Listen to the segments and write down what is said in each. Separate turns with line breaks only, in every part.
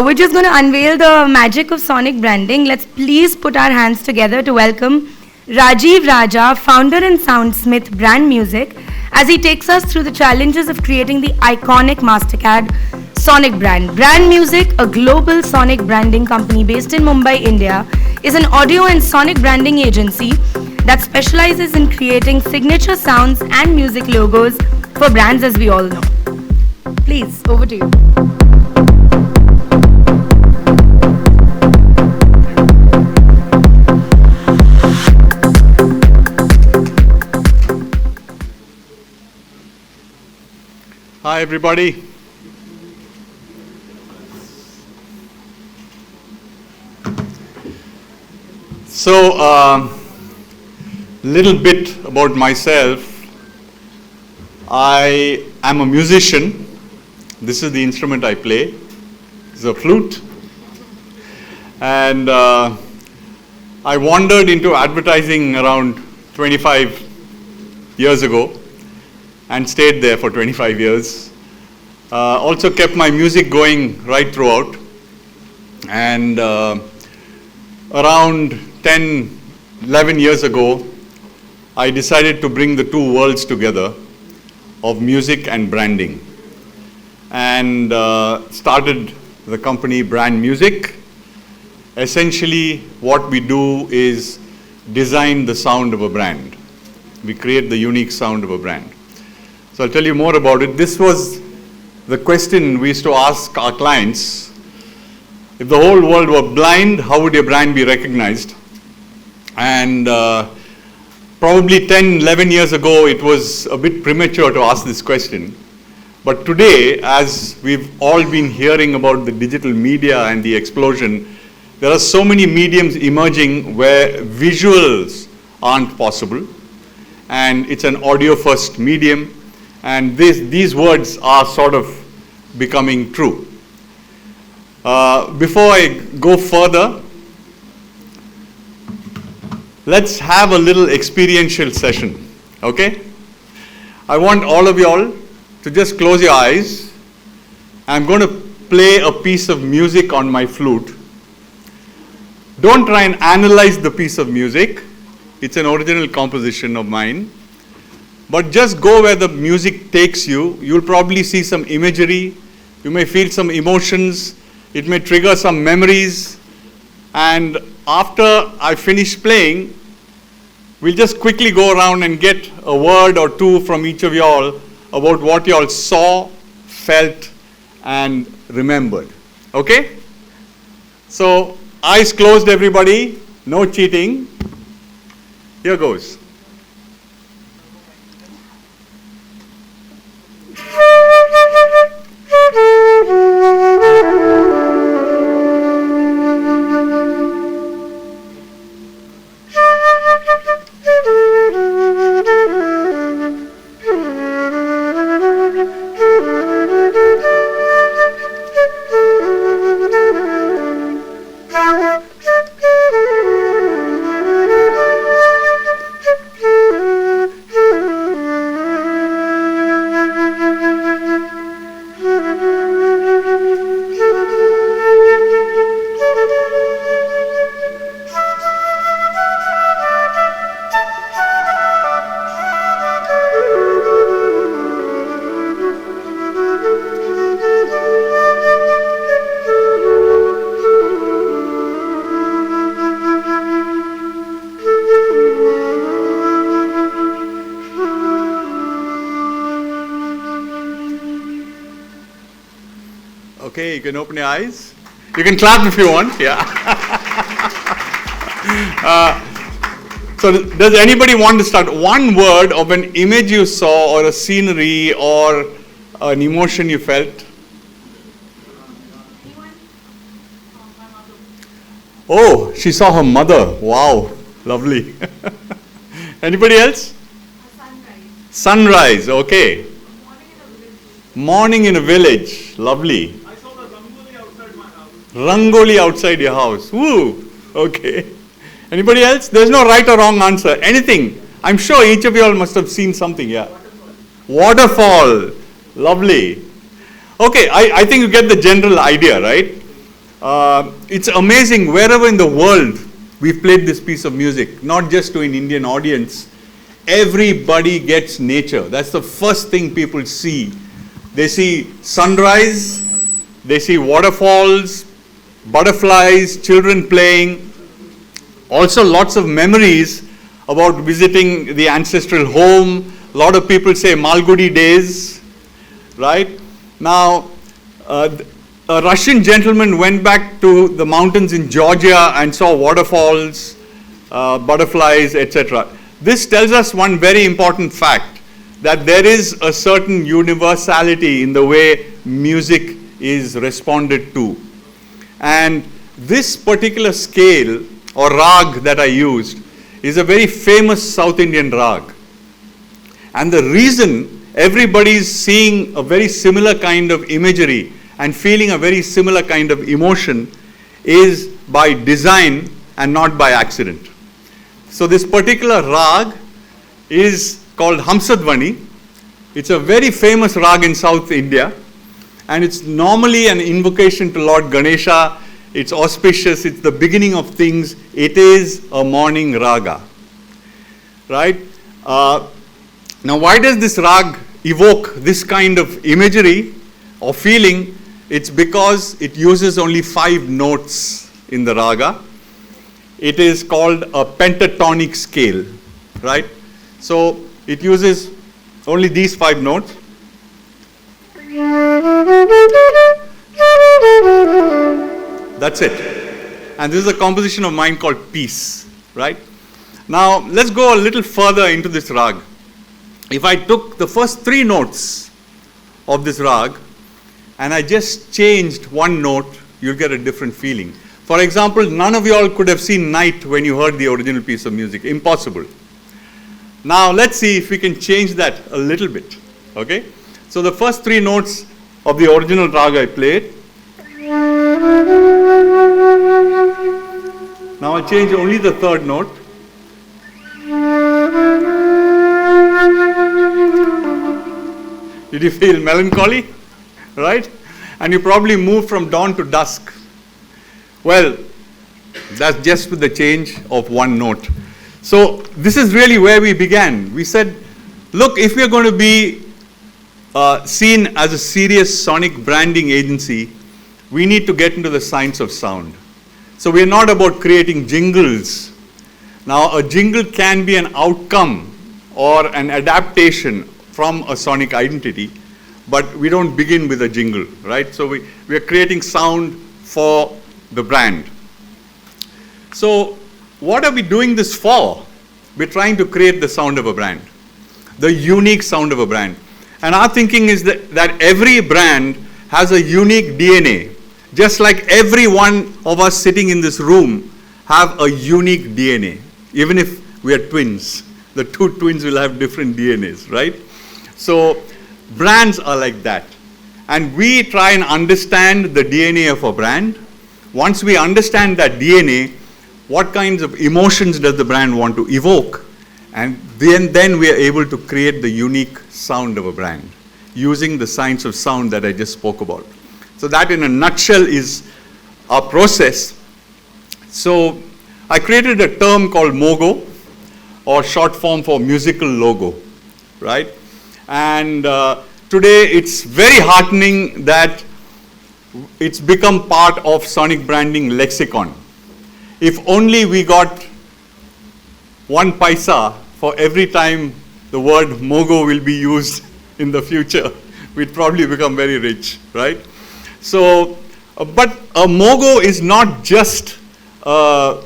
We're just going to unveil the magic of sonic branding. Let's please put our hands together to welcome Rajeev Raja, founder and Soundsmith Brandmusiq, as he takes us through the challenges of creating the iconic Mastercard sonic brand. Brandmusiq, a global sonic branding company based in Mumbai, India, is an audio and sonic branding agency that specializes in creating signature sounds and music logos for brands, as we all know. Please, over to you.
Hi, everybody. So, little bit about myself. I am a musician. This is the instrument I play. It's a flute. And I wandered into advertising around 25 years ago and stayed there for 25 years. Also kept my music going right throughout. And around 10, 11 years ago, I decided to bring the two worlds together of music and branding. And started the company Brandmusiq. Essentially, what we do is design the sound of a brand. We create the unique sound of a brand. So I'll tell you more about it. This was the question we used to ask our clients. If the whole world were blind, how would your brand be recognized? And probably 10, 11 years ago, it was a bit premature to ask this question. But today, as we've all been hearing about the digital media and the explosion, there are so many mediums emerging where visuals aren't possible. And it's an audio-first medium. And these words are sort of becoming true. Before I go further, let's have a little experiential session, okay? I want all of y'all to just close your eyes. I'm going to play a piece of music on my flute. Don't try and analyze the piece of music. It's an original composition of mine. But just go where the music takes you. You'll probably see some imagery. You may feel some emotions. It may trigger some memories. And after I finish playing, we'll just quickly go around and get a word or two from each of y'all about what y'all saw, felt, and remembered. Okay? So, eyes closed, everybody. No cheating. Here goes. Okay, you can open your eyes. You can clap if you want, yeah. So does anybody want to start? One word of an image you saw or a scenery or an emotion you felt? Oh, she saw her mother. Wow, lovely. Anybody else?
Sunrise.
Sunrise, okay. Morning in a village, lovely.
I saw the Rangoli outside my house.
Rangoli outside your house, woo, okay. Anybody else? There's no right or wrong answer, anything. I'm sure each of you all must have seen something, yeah. Waterfall, lovely. Okay, I think you get the general idea, right? It's amazing wherever in the world we've played this piece of music, not just to an Indian audience, everybody gets nature. That's the first thing people see. They see sunrise, they see waterfalls, butterflies, children playing, also lots of memories about visiting the ancestral home. A lot of people say Malgudi days, right? Now, a Russian gentleman went back to the mountains in Georgia and saw waterfalls, butterflies, etc. This tells us one very important fact, that there is a certain universality in the way music is responded to. And this particular scale or rag that I used is a very famous South Indian rag. And the reason everybody is seeing a very similar kind of imagery and feeling a very similar kind of emotion is by design and not by accident. So this particular rag is called Hamsadvani. It's a very famous rag in South India, and it's normally an invocation to Lord Ganesha. It's auspicious, it's the beginning of things. It is a morning raga, right? Now why does this rag evoke this kind of imagery or feeling? It's because it uses only 5 notes in the raga. It is called a pentatonic scale, right? So it uses only these 5 notes. That's it. And this is a composition of mine called Peace, right? Now let's go a little further into this rag. If I took the first 3 notes of this rag and I just changed one note, you'll get a different feeling. For example, none of you all could have seen night when you heard the original piece of music. Impossible. Now let's see if we can change that a little bit. Okay? So the first 3 notes of the original raga I played. Now I change only the 3rd note. Did you feel melancholy? Right? And you probably moved from dawn to dusk. Well, that's just with the change of one note. So this is really where we began. We said, look, if we're going to be seen as a serious sonic branding agency, we need to get into the science of sound. So we're not about creating jingles. Now a jingle can be an outcome or an adaptation from a sonic identity, but we don't begin with a jingle, right? So we are creating sound for the brand. So what are we doing this for? We're trying to create the sound of a brand, the unique sound of a brand. And our thinking is that every brand has a unique DNA. Just like every one of us sitting in this room have a unique DNA. Even if we are twins, the 2 twins will have different DNAs, right? So brands are like that. And we try and understand the DNA of a brand. Once we understand that DNA, what kinds of emotions does the brand want to evoke? And then we are able to create the unique sound of a brand using the science of sound that I just spoke about. So that in a nutshell is our process. So I created a term called MOGO, or short form for musical logo, right? And today it's very heartening that it's become part of sonic branding lexicon. If only we got 1 paisa for every time the word MOGO will be used in the future, we'd probably become very rich, right? So, but a MOGO is not just a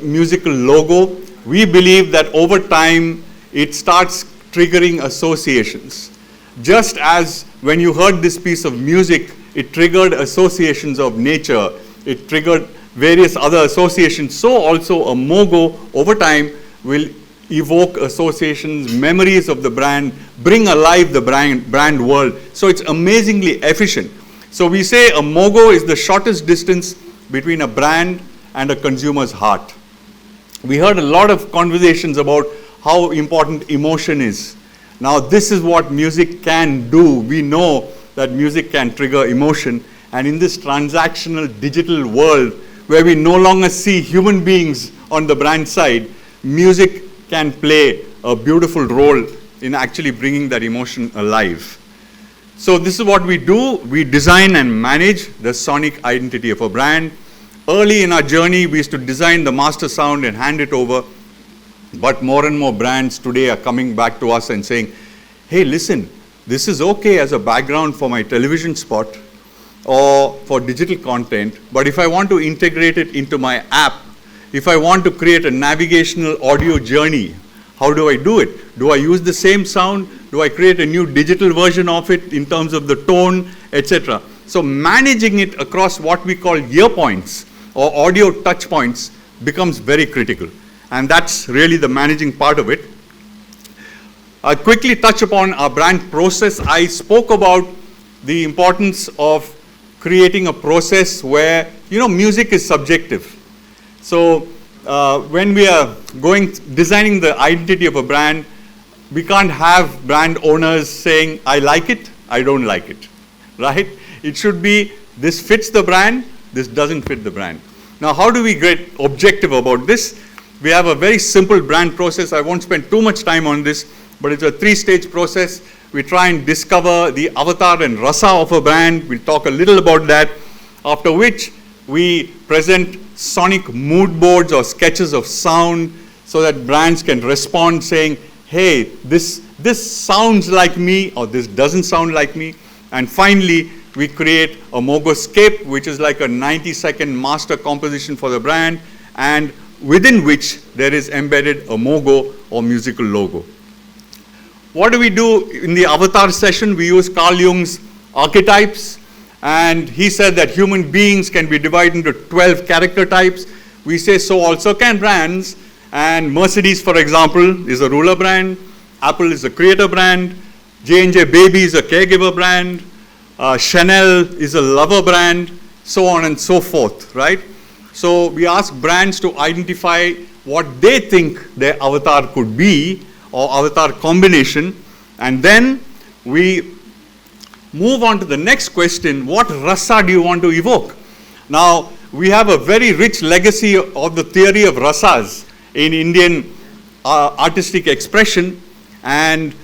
musical logo. We believe that over time it starts triggering associations. Just as when you heard this piece of music, it triggered associations of nature, it triggered various other associations, so also a MOGO over time will evoke associations, memories of the brand, bring alive the brand world. So it's amazingly efficient. So we say a MOGO is the shortest distance between a brand and a consumer's heart. We heard a lot of conversations about how important emotion is. Now this is what music can do. We know that music can trigger emotion, And in this transactional digital world where we no longer see human beings on the brand side, music can play a beautiful role in actually bringing that emotion alive. So this is what we do. We design and manage the sonic identity of a brand. Early in our journey, we used to design the master sound and hand it over. But more and more brands today are coming back to us and saying, hey, listen, this is okay as a background for my television spot or for digital content, but if I want to integrate it into my app, if I want to create a navigational audio journey, how do I do it? Do I use the same sound? Do I create a new digital version of it in terms of the tone, etc.? So managing it across what we call ear points or audio touch points becomes very critical. And that's really the managing part of it. I'll quickly touch upon our brand process. I spoke about the importance of creating a process where, music is subjective. So when we are designing the identity of a brand, we can't have brand owners saying, I like it, I don't like it, right? It should be, this fits the brand, this doesn't fit the brand. Now, how do we get objective about this? We have a very simple brand process. I won't spend too much time on this, but it's a 3-stage process. We try and discover the avatar and rasa of a brand. We'll talk a little about that. After which, we present sonic mood boards or sketches of sound so that brands can respond saying, hey, this sounds like me or this doesn't sound like me. And finally, we create a mogoscape, which is like a 90-second master composition for the brand, and within which there is embedded a mogo or musical logo. What do we do in the avatar session? We use Carl Jung's archetypes, and he said that human beings can be divided into 12 character types. We say so also can brands, and Mercedes, for example, is a ruler brand, Apple is a creator brand, J&J Baby is a caregiver brand, Chanel is a lover brand, so on and so forth, right? So we ask brands to identify what they think their avatar could be, or avatar combination, and then we move on to the next question, what rasa do you want to evoke? Now, we have a very rich legacy of the theory of rasas in Indian artistic expression, and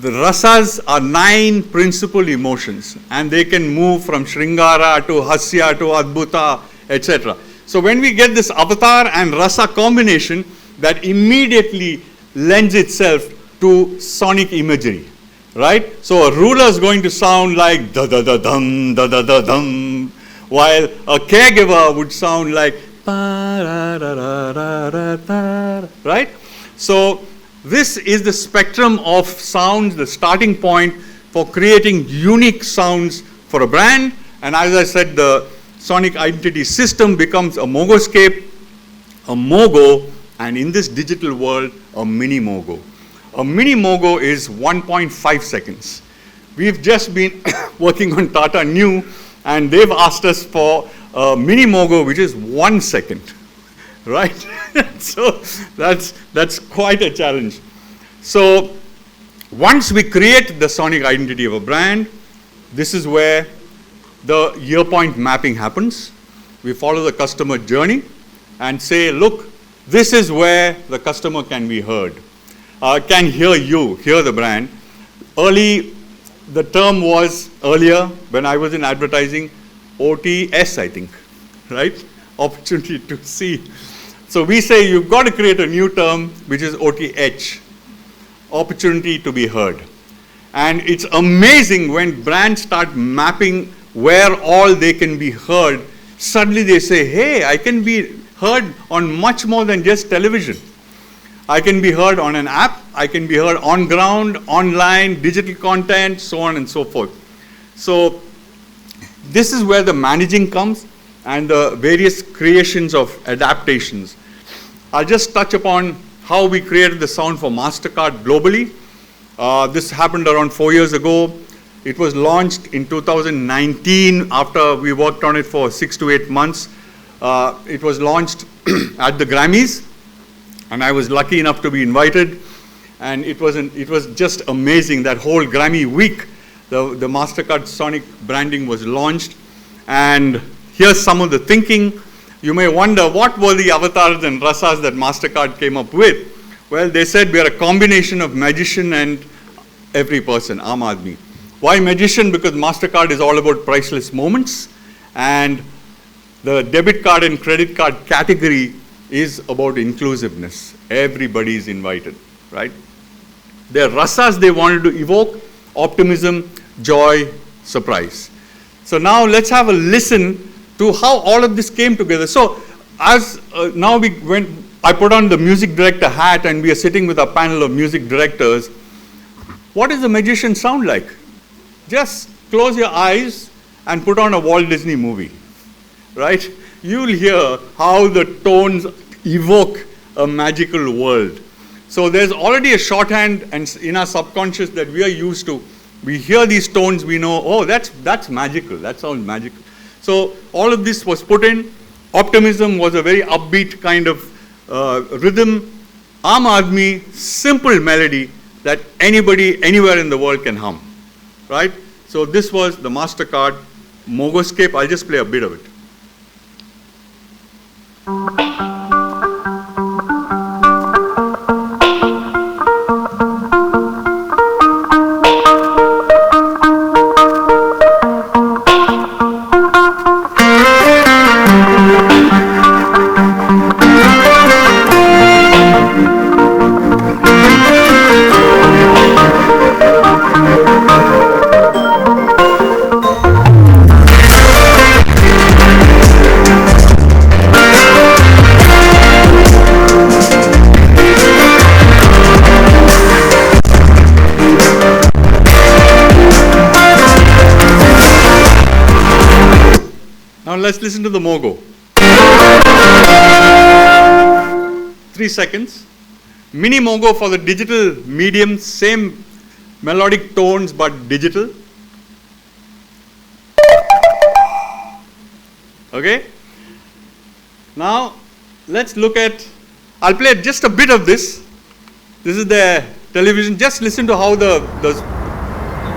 the rasas are 9 principal emotions, and they can move from Shringara to Hasya to Adbhuta, etc. So when we get this avatar and rasa combination, that immediately lends itself to sonic imagery, right? So a ruler is going to sound like da-da-da-dum, da-da-da-dum, while a caregiver would sound like right? So this is the spectrum of sounds, the starting point for creating unique sounds for a brand. And as I said, the sonic identity system becomes a mogoscape, a mogo, and in this digital world, a mini mogo. A mini mogo is 1.5 seconds. We've just been working on Tata Neu, and they've asked us for a mini mogo, which is 1 second, right? So that's quite a challenge. So once we create the sonic identity of a brand, this is where the ear point mapping happens. We follow the customer journey and say, look, this is where the customer can be heard, can hear you, hear the brand. The term was earlier, when I was in advertising, OTS, I think, right? Opportunity to see. So we say you've got to create a new term, which is OTH, opportunity to be heard. And it's amazing when brands start mapping where all they can be heard. Suddenly they say, hey, I can be heard on much more than just television. I can be heard on an app, I can be heard on ground, online, digital content, so on and so forth. So this is where the managing comes and the various creations of adaptations. I'll just touch upon how we created the sound for MasterCard globally. This happened around 4 years ago. It was launched in 2019 after we worked on it for 6 to 8 months. It was launched at the Grammys, and I was lucky enough to be invited. And it was just amazing. That whole Grammy week, the MasterCard Sonic branding was launched. And here's some of the thinking. You may wonder, what were the avatars and rasas that MasterCard came up with? Well, they said we are a combination of magician and every person, Aam Aadmi. Why magician? Because MasterCard is all about priceless moments, and the debit card and credit card category is about inclusiveness. Everybody is invited, right? Their rasas they wanted to evoke: optimism, joy, surprise. So now let's have a listen to how all of this came together. So as now I put on the music director hat and we are sitting with a panel of music directors. What does a magician sound like? Just close your eyes and put on a Walt Disney movie, right? You'll hear how the tones evoke a magical world. So there's already a shorthand and in our subconscious that we are used to. We hear these tones, we know, oh, that's magical, that sounds magical. So all of this was put in. Optimism was a very upbeat kind of rhythm. Aam Aadmi, simple melody that anybody, anywhere in the world can hum, right? So this was the MasterCard Mogoscape. I'll just play a bit of it. Now let's listen to the Mogo. 3 seconds. Mini Mogo for the digital medium, same melodic tones but digital. Okay? Now let's look at, I'll play just a bit of this. This is the television. Just listen to how the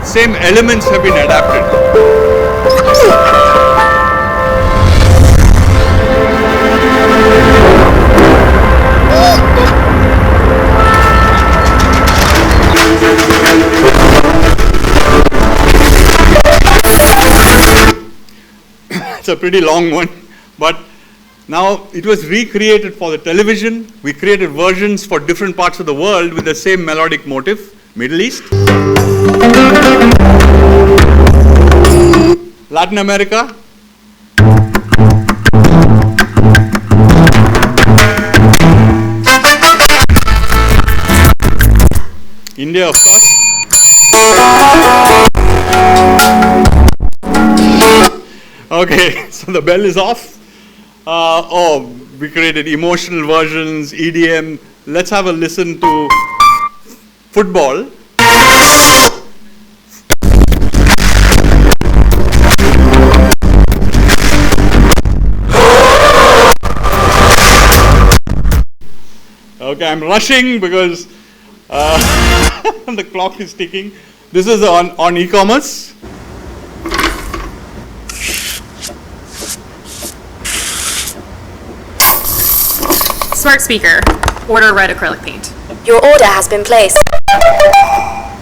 same elements have been adapted. It's a pretty long one, but now it was recreated for the television. We created versions for different parts of the world with the same melodic motif. Middle East, Latin America, India, of course. Okay, so the bell is off. We created emotional versions, EDM. Let's have a listen to football. Okay, I'm rushing because the clock is ticking. This is on e-commerce.
Smart speaker. Order red acrylic paint.
Your order has been placed.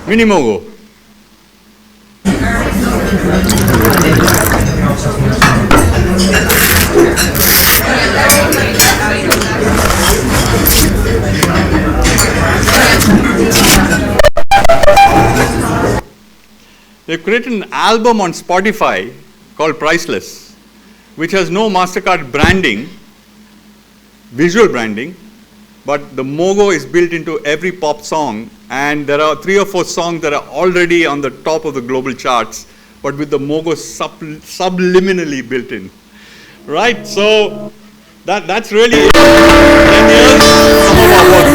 Mini Mogo. They've created an album on Spotify called Priceless, which has no MasterCard branding, visual branding, but the Mogo is built into every pop song, and there are 3 or 4 songs that are already on the top of the global charts, but with the Mogo subliminally built in. Right? So that's really it. And here's some of our work.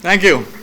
Thank you.